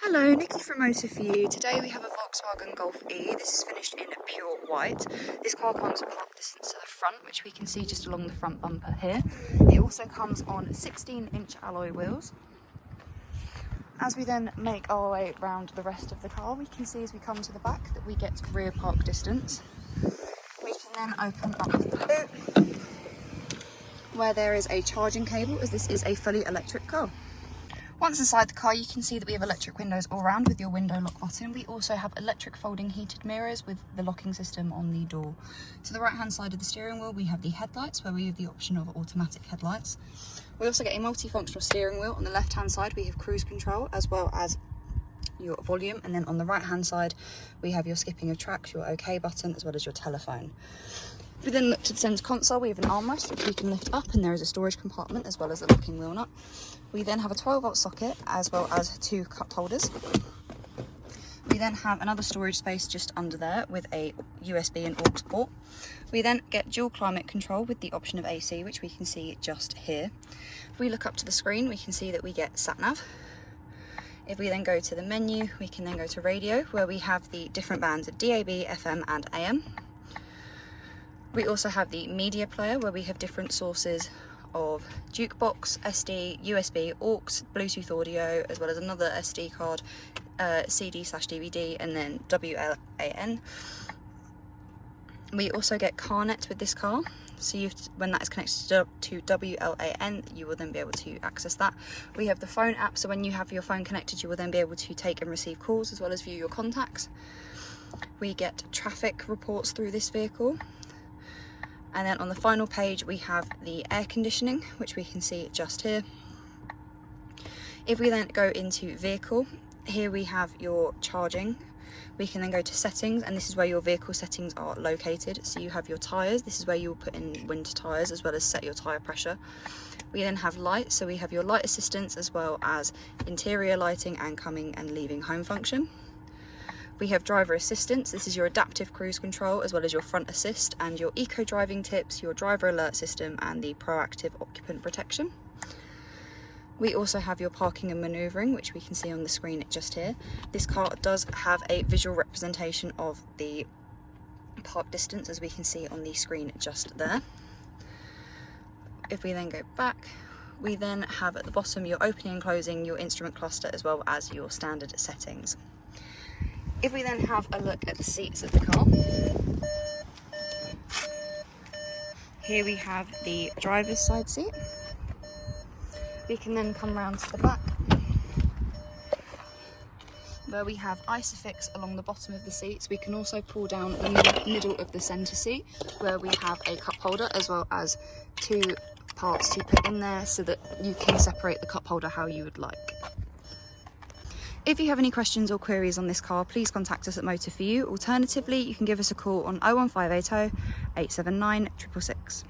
Hello, Nikki from Motor For You. Today we have a Volkswagen Golf E. This is finished in pure white. This car comes park distance to the front, which we can see just along the front bumper here. It also comes on 16-inch alloy wheels. As we then make our way around the rest of the car, we can see as we come to the back that we get rear park distance. We can then open up the boot, where there is a charging cable, as this is a fully electric car. Once inside the car, you can see that we have electric windows all around with your window lock button. We also have electric folding heated mirrors with the locking system on the door. To the right hand side of the steering wheel, we have the headlights, where we have the option of automatic headlights. We also get a multifunctional steering wheel. On the left hand side, we have cruise control as well as your volume, and then on the right hand side we have your skipping of tracks, your OK button, as well as your telephone. We then look to the centre console. We have an armrest which we can lift up, and there is a storage compartment as well as a locking wheel nut. We then have a 12-volt socket as well as two cup holders. We then have another storage space just under there with a USB and aux port. We then get dual climate control with the option of AC, which we can see just here. If we look up to the screen, we can see that we get sat nav. If we then go to the menu, we can then go to radio, where we have the different bands of DAB, FM and AM. We also have the media player, where we have different sources of jukebox, SD, USB, aux, Bluetooth audio, as well as another SD card, CD/DVD, and then WLAN. We also get CarNet with this car, so when that is connected to WLAN, you will then be able to access that. We have the phone app, so when you have your phone connected, you will then be able to take and receive calls as well as view your contacts. We get traffic reports through this vehicle. And then on the final page, we have the air conditioning, which we can see just here. If we then go into vehicle, here we have your charging. We can then go to settings, and this is where your vehicle settings are located. So you have your tyres. This is where you will put in winter tyres as well as set your tyre pressure. We then have lights, so we have your light assistance as well as interior lighting and coming and leaving home function. We have driver assistance. This is your adaptive cruise control as well as your front assist, and your eco driving tips, your driver alert system and the proactive occupant protection. We also have your parking and manoeuvring, which we can see on the screen just here. This car does have a visual representation of the park distance, as we can see on the screen just there. If we then go back, we then have at the bottom your opening and closing, your instrument cluster, as well as your standard settings. If we then have a look at the seats of the car, here we have the driver's side seat. We can then come round to the back, where we have Isofix along the bottom of the seats. We can also pull down the middle of the centre seat, where we have a cup holder as well as two parts to put in there, so that you can separate the cup holder how you would like. If you have any questions or queries on this car, please contact us at Motor For You. Alternatively, you can give us a call on 01580 879 666.